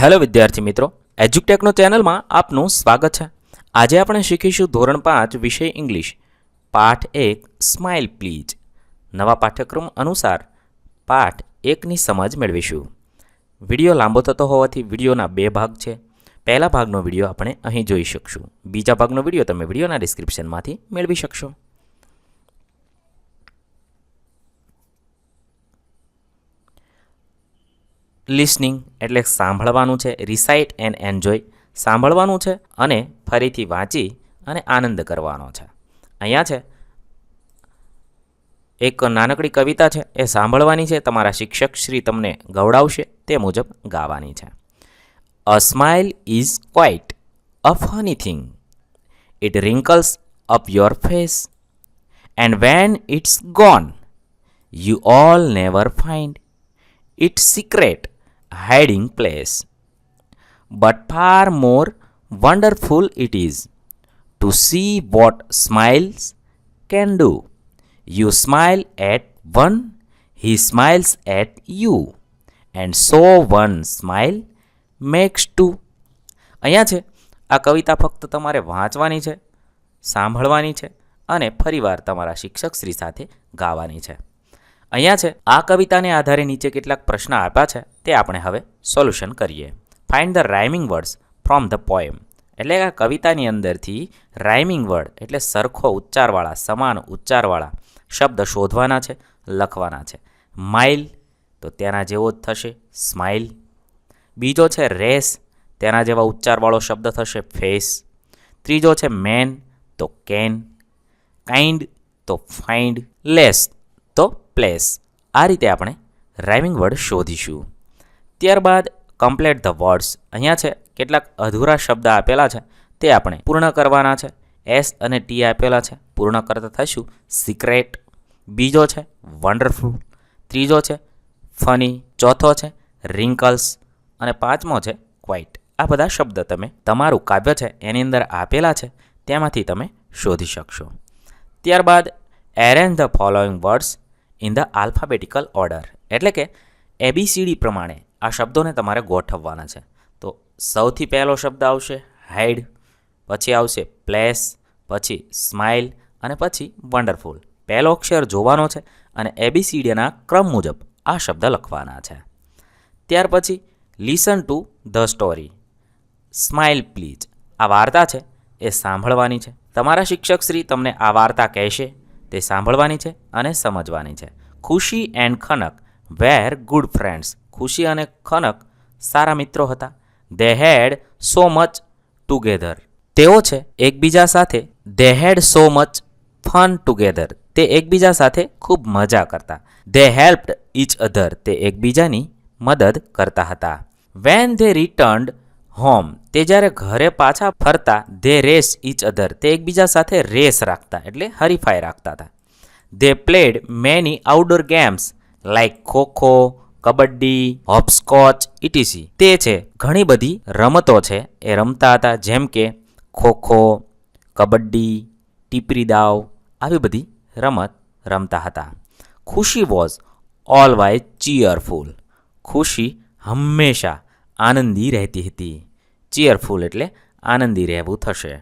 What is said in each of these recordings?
Hello વિદ્યાર્થી મિત્રો, એજ્યુટેકનો ચેનલમાં આપનું સ્વાગત છે. આજે આપણે શીખીશું ધોરણ 5 વિષય ઇંગ્લિશ પાઠ 1 સ્માઇલ પ્લીઝ. નવા પાઠ્યક્રમ અનુસાર પાઠ 1ની સમજ મેળવીશું. વિડીયો લાંબો થતો હોવાથી વિડીયોના 2 ભાગ છે. પહેલા ભાગનો વિડીયો આપણે અહીં જોઈ શકશું. બીજા ભાગનો વિડીયો તમે વિડીયોના ડિસ્ક્રિપ્શનમાંથી મેળવી શકશો. લિસનિંગ એટલે સાંભળવાનું છે. રિસાઇટ એન્ડ એન્જોય સાંભળવાનું છે અને ફરીથી વાંચી અને આનંદ કરવાનો છે. અહીંયા છે એક નાનકડી કવિતા છે, એ સાંભળવાની છે. તમારા શિક્ષક શ્રી તમને ગવડાવશે તે મુજબ ગાવાની છે. A smile is quite a funny thing. It wrinkles up your face and when it's gone you'll never find its secret hiding place. But far more wonderful it is to see what smiles can do. You smile at one, he smiles at you, and so one smile makes two. અહીંયા છે આ કવિતા ફક્ત તમારે વાંચવાની છે, સાંભળવાની છે અને ફરીવાર તમારા શિક્ષકશ્રી સાથે ગાવાની છે. અહીંયા છે આ કવિતાને આધારે નીચે કેટલાક પ્રશ્ન આપ્યા છે, તે આપણે હવે સોલ્યુશન કરીએ. Find the rhyming words from the poem. એટલે આ કવિતાની અંદરથી રાઇમિંગ વર્ડ એટલે સરખો ઉચ્ચારવાળા, સમાન ઉચ્ચારવાળા શબ્દ શોધવાના છે, લખવાના છે. માઇલ તો તેના જેવો જ થશે સ્માઇલ. બીજો છે રેસ, તેના જેવા ઉચ્ચારવાળો શબ્દ થશે ફેસ. ત્રીજો છે મેન તો કેન. કાઇન્ડ તો ફાઇન્ડ. લેસ તો પ્લેસ. આ રીતે આપણે રાઇમિંગ વર્ડ શોધીશું. ત્યારબાદ કમ્પ્લીટ ધ વર્ડ્સ. અહીંયા છે કેટલાક અધૂરા શબ્દ આપેલા છે, તે આપણે પૂર્ણ કરવાના છે. એસ અને ટી આપેલા છે, પૂર્ણ કરતા થઈશું સિક્રેટ. બીજો છે વન્ડરફુલ. ત્રીજો છે ફની. ચોથો છે રિંકલ્સ અને પાંચમો છે ક્વાઇટ. આ બધા શબ્દ તમે તમારું કાવ્ય છે એની અંદર આપેલા છે, તેમાંથી તમે શોધી શકશો. ત્યારબાદ arrange the following words in the alphabetical order. એટલે કે ABCD પ્રમાણે આ શબ્દોને તમારે ગોઠવવાના છે. તો સૌથી પહેલો શબ્દ આવશે હાઇડ, પછી આવશે પ્લેસ, પછી સ્માઇલ અને પછી વન્ડરફુલ. પહેલો અક્ષર જોવાનો છે અને ABCDના ક્રમ મુજબ આ શબ્દ લખવાના છે. ત્યાર પછી listen to the story. Smile please. આ વાર્તા છે એ સાંભળવાની છે. તમારા શિક્ષકશ્રી તમને આ વાર્તા કહેશે, તે સાંભળવાની છે અને સમજવાની છે. Khushi and Khanak were good friends. Khushi અને ખનક સારા મિત્રો હતા. They had so much together. તેઓ છે એકબીજા સાથે. They had so much fun together. તે એકબીજા સાથે ખૂબ મજા કરતા. They helped each other. તે એકબીજાની મદદ કરતા હતા. When they returned home. તે જ્યારે ઘરે પાછા ફરતા. They race each other. તે એકબીજા સાથે રેસ રાખતા એટલે હરીફાઈ રાખતા હતા. They played many outdoor games like kho kho, kabaddi, hopscotch etc. તે છે ઘણી બધી રમતો છે એ રમતા હતા, જેમ કે ખોખો, કબડ્ડી, ટીપરી દાવ, આવી બધી રમત રમતા હતા. ખુશી વોઝ ઓલવાઇઝ ચીયરફુલ. ખુશી હંમેશા આનંદી રહેતી હતી. ચીયરફુલ એટલે આનંદી રહેવું થશે.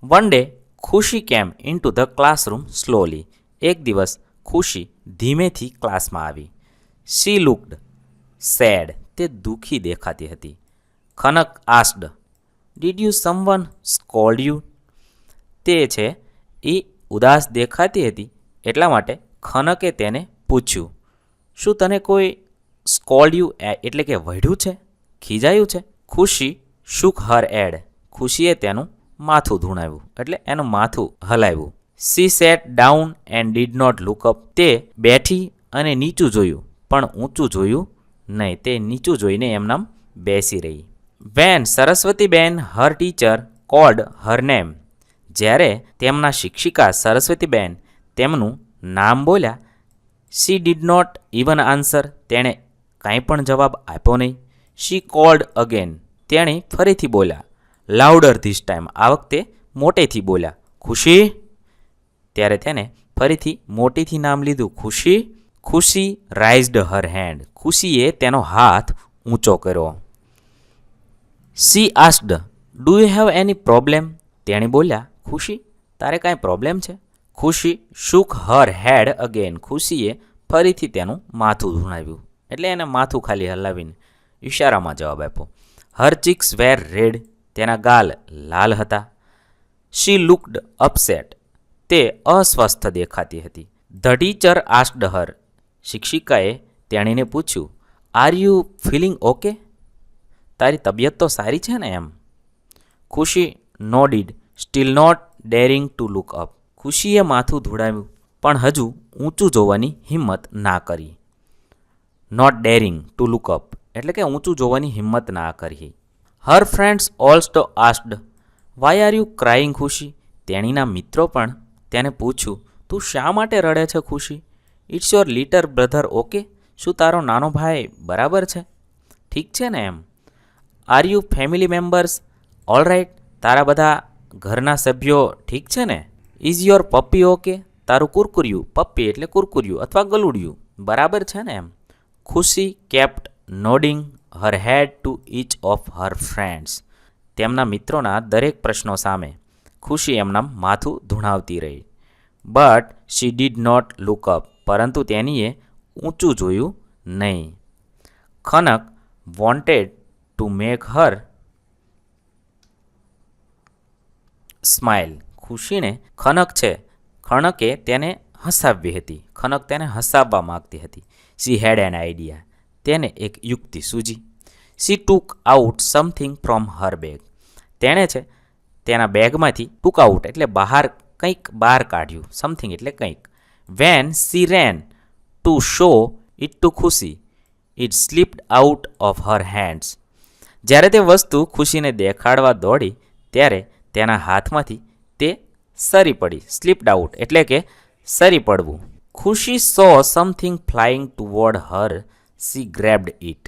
One day Khushi came into the classroom slowly. એક દિવસ ખુશી ધીમેથી ક્લાસમાં આવી. She looked sad. તે દુઃખી દેખાતી હતી. Khanak asked did you someone scold you. તે છે એ ઉદાસ દેખાતી હતી, એટલા માટે ખનકે તેને પૂછ્યું, શું તને કોઈ સ્કોલ્ડ યુ એટલે કે વઢ્યું છે, ખીજાયું છે? ખુશી શુક હર એડ. ખુશીએ તેનું માથું ધૂણાવ્યું એટલે એનું માથું હલાવ્યું. She sat down and did not look up. તે બેઠી અને નીચું જોયું પણ ઊંચું જોયું નહીં. તે નીચું જોઈને એમનામ બેસી રહી. When Saraswatiben her teacher called her name. જ્યારે તેમના શિક્ષિકા સરસ્વતીબેન તેમનું નામ બોલ્યા. She did not even answer. તેણે કાંઈ પણ જવાબ આપ્યો નહીં. She called again. તેણે ફરીથી બોલ્યા. Louder this time. આ વખતે મોટેથી બોલ્યા. ખુશી. ત્યારે તેને ફરીથી મોટેથી નામ લીધું. ખુશી. ખુશી રાઇઝડ હર હેન્ડ. ખુશીએ તેનો હાથ ઊંચો કર્યો. C asked, do you have any problem? તેણી બોલ્યા, ખુશી, તારે કાંઈ પ્રોબ્લેમ છે? ખુશી શુક હર હેડ અગેન. ખુશીએ ફરીથી તેનું માથું ધૂણાવ્યું. એટલે એને માથું ખાલી હલાવીને ઇશારામાં જવાબ આપ્યો. Her cheeks were red. તેના ગાલ લાલ હતા. She looked upset. તે અસ્વસ્થ દેખાતી હતી. The teacher asked her. શિક્ષિકાએ તેણીને પૂછ્યું, આર યુ ફિલિંગ ઓકે? તારી તબિયત તો સારી છે ને એમ? Khushi nodded, still not daring to look up. ખુશીએ માથું ધોડાવ્યું પણ હજુ ઊંચું જોવાની હિંમત ના કરી. Not daring to look up એટલે કે ઊંચું જોવાની હિંમત ના કરી. Her friends also asked, why are you crying Khushi? તેણીના મિત્રો પણ તેને પૂછ્યું, તું શા માટે રડે છે Khushi? It's your little brother okay? શું તારો નાનો ભાઈ બરાબર છે? ઠીક છે ને એમ? Are you family members all right? તારા બધા ઘરના સભ્યો ઠીક છે ને? Is your puppy okay? તારું કુરકુરિયું, પપ્પી એટલે કુરકુરિયું અથવા ગલુડિયું બરાબર છે ને એમ? Khushi kept nodding her head to each of her friends. તેમના મિત્રોના દરેક પ્રશ્નો સામે ખુશી એમના માથું ધૂણાવતી રહી. But she did not look up. પરંતુ તેનીએ ઊંચું જોયું નહીં. Khanak wanted to make her smile. ખુશીને ખનકે તેને હસાવવી હતી. ખનક તેને હસાવવા માગતી હતી. She had an idea. તેને એક યુક્તિ સૂજી. She took out something from her bag. તેણે તેના બેગમાંથી ટુક આઉટ એટલે કંઈક બહાર કાઢ્યું. સમથિંગ એટલે કંઈક. When she ran to show it to Khushi, it slipped out of her hands. જ્યારે તે વસ્તુ ખુશીને દેખાડવા દોડી ત્યારે તેના હાથમાંથી તે સરી પડી. સ્લીપ્ડ આઉટ એટલે કે સરી પડવું. Khushi saw something flying toward her, she grabbed it.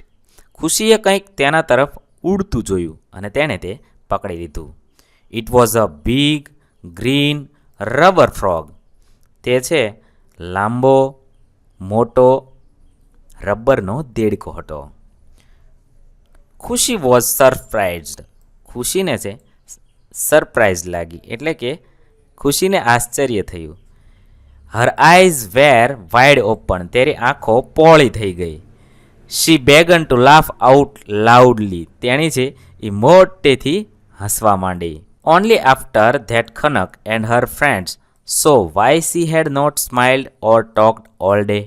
ખુશીએ કંઈક તેના તરફ ઉડતું જોયું અને તેણે તે પકડી લીધું. It was a big green rubber frog. તે લાંબો મોટો રબરનો દેડકો હતો. ખુશી વોઝ સરપ્રાઇઝડ. ખુશીને સરપ્રાઇઝ લાગી એટલે કે ખુશીને આશ્ચર્ય થયું. Her eyes were wide open. તેની આંખો પોળી થઈ ગઈ. She began to laugh out loudly. તેણી એ મોટેથી હસવા માંડી. Only after that Khanak and her friends saw why she had not smiled or talked all day.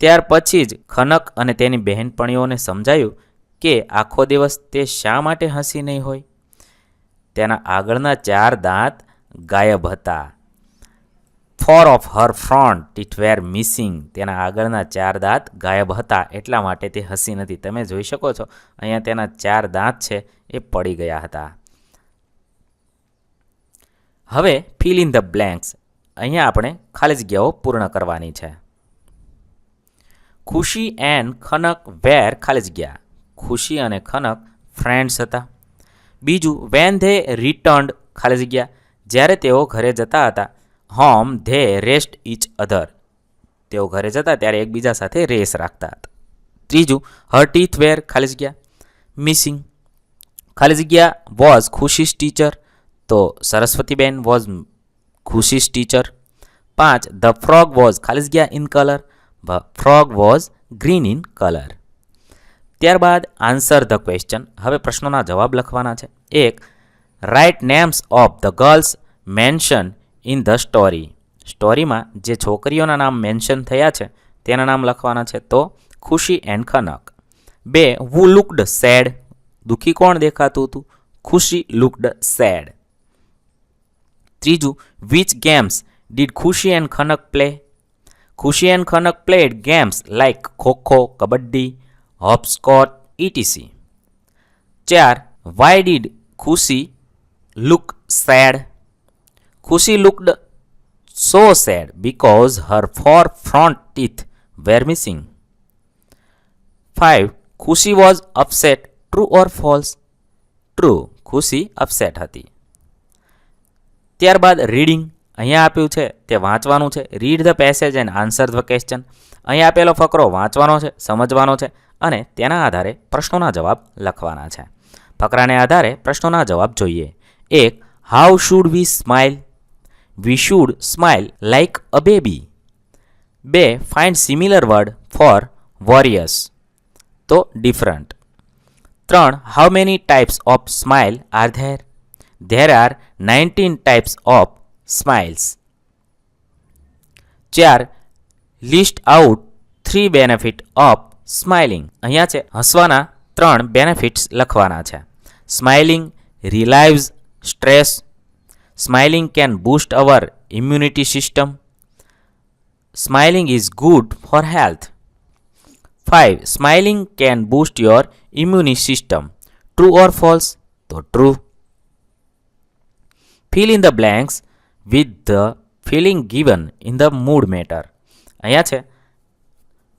ત્યાર પછી જ ખનક અને તેની બહેનપણીઓને સમજાયું કે આખો દિવસ તે શા માટે હસી નહીં હોય. તેના આગળના 4 દાંત ગાયબ હતા. 4 of her front teeth were missing. તેના આગળના 4 દાંત ગાયબ હતા એટલા માટે તે હસી નથી. તમે જોઈ શકો છો અહીંયા તેના 4 દાંત છે એ પડી ગયા હતા. હવે ફિલ ઇન ધ બ્લેન્ક્સ. અહીંયા આપણે ખાલી જગ્યાઓ પૂર્ણ કરવાની છે. ખુશી એન્ડ ખનક વેર ખાલી જગ્યા. ખુશી અને ખનક ફ્રેન્ડ્સ હતા. બીજું વેન ધે રિટર્ન્ડ ખાલી જગ્યા. જ્યારે તેઓ ઘરે જતા હતા. Home they rest each other. તેઓ ઘરે જતા ત્યારે એકબીજા સાથે રેસ રાખતા હતા. ત્રીજું હર ટીથ વેર ખાલી જગ્યા મિસિંગ. ખાલી જગ્યા વોઝ ખુશીસ ટીચર. તો Saraswatiben was Khushi's teacher. 5 the frog was ખાલી જગ્યા in colour. Frog was green in colour. ત્યારબાદ આન્સર ધ ક્વેશ્ચન. હવે પ્રશ્નોના જવાબ લખવાના છે. 1. Write names of the girls mention in the story. સ્ટોરીમાં જે છોકરીઓના નામ મેન્શન થયા છે તેના નામ લખવાના છે. તો Khushi and Khanak. 2. Who looked sad. દુઃખી કોણ દેખાતું હતું? Khushi looked sad. 3. Which games did Khushi and Khanak play. Khushi and Khanak played games like kho kho, kabaddi, hopscotch etc. 4. Why did Khushi look sad. Khushi looked so sad because her 4 front teeth were missing. 5. ખુશી was upset. True or false? True. ખુશી upset હતી. ત્યારબાદ reading. અહીંયા આપ્યું છે તે વાંચવાનું છે. Read the passage and answer the question. અહીંયા આપેલો ફકરો વાંચવાનો છે, સમજવાનો છે અને તેના આધારે પ્રશ્નોના જવાબ લખવાના છે. ફકરાને આધારે પ્રશ્નોના જવાબ જોઈએ. 1. How should we smile? We should smile like a baby. 2. Find similar word for various. તો different. 3. How many types of smile are there? There are 19 types of smiles. 4. List out 3 benefit of smiling. અહીંયા છે હસવાના 3 benefits લખવાના છે. Smiling relieves stress. Smiling can boost our immunity system. Smiling is good for health. 5. Smiling can boost your ઇમ્યુની system. True or false? તો true. Fill in the blanks with the feeling given in the mood meter. અહીંયા છે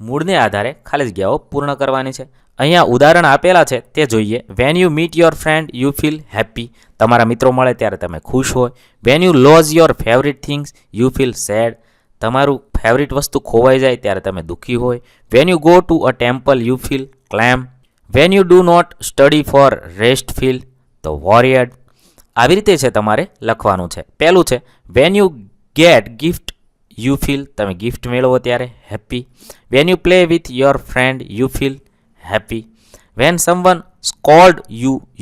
મૂડને આધારે ખાલી જગ્યાઓ પૂર્ણ કરવાની છે. અહીંયા ઉદાહરણ આપેલા છે તે જોઈએ. When you meet your friend you feel happy. તમારા મિત્રો મળે ત્યારે તમે ખુશ હોય. When you lose your favourite things you feel sad. તમારું ફેવરિટ વસ્તુ ખોવાઈ જાય ત્યારે તમે દુઃખી હોય. When you go to a temple you feel calm. When you do not study for rest feel too worried. આવી રીતે છે તમારે લખવાનું છે. પહેલું છે when you get gift you feel. તમે ગિફ્ટ મેળવો ત્યારે happy. When you play with your friend you feel happy. When someone scold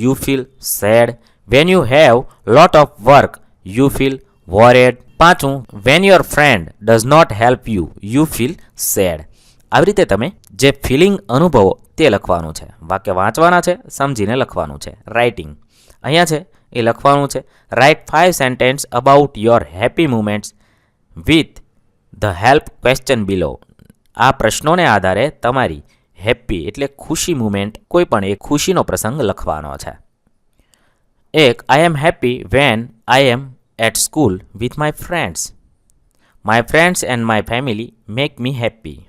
you feel sad. When you have lot of work you feel worried. 5. When your friend does not help you feel sad. આવી રીતે તમે જે feeling અનુભવો તે લખવાનું છે. વાક્ય વાંચવાના છે, સમજીને લખવાનું છે. રાઇટિંગ અહીંયા છે એ લખવાનું છે. Write 5 sentences about your happy moments with the help question below. આ પ્રશ્નોને આધારે તમારી હેપી એટલે ખુશી મુમેન્ટ કોઈ પણ એક ખુશીનો પ્રસંગ લખવાનો છે. 1. I am happy when I am at school with my friends. My friends and my family make me happy.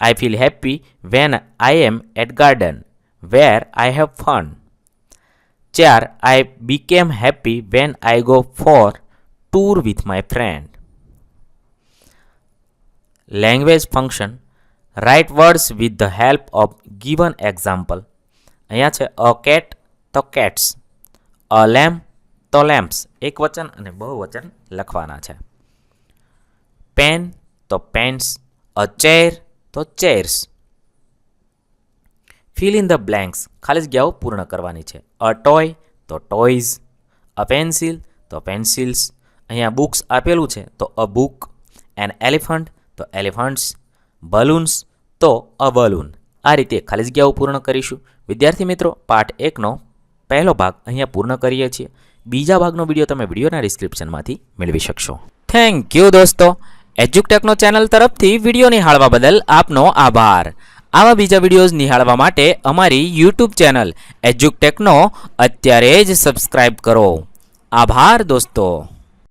I feel happy when I am at garden where I have fun. 4. I became happy when I go for tour with my friend. Language function write words with the help of given example. અહીંયા છે a cat તો cats. A lamp તો lamps. એક વચન અને બહુવચન લખવાના છે. પેન તો પેન્સ. અ ચેર તો chairs. Fill in the blanks ખાલી જગ્યાઓ પૂર્ણ કરવાની છે. અ ટોય તો ટોયઝ. અ પેન્સિલ તો પેન્સિલ્સ. અહીંયા બુક્સ આપેલું છે તો અ બુક. એન એલિફન્ટ તો એલિફન્ટ્સ. બલૂન્સ તો અ બલૂન. આ રીતે ખાલી જગ્યાઓ પૂર્ણ કરીશું. વિદ્યાર્થી મિત્રો, પાઠ 1નો પહેલો ભાગ અહીંયા પૂર્ણ કરીએ છીએ. બીજા ભાગનો વિડીયો તમે વિડીયોના ડિસ્ક્રિપ્શનમાંથી મેળવી શકશો. થેન્ક યુ દોસ્તો. એજ્યુકટેકનો ચેનલ તરફથી વિડીયો નિહાળવા બદલ આપનો આભાર. આવા બીજા વિડીયોઝ નિહાળવા માટે અમારી યુટ્યુબ ચેનલ એજ્યુકટેકનો અત્યારે જ સબસ્ક્રાઇબ કરો. આભાર દોસ્તો.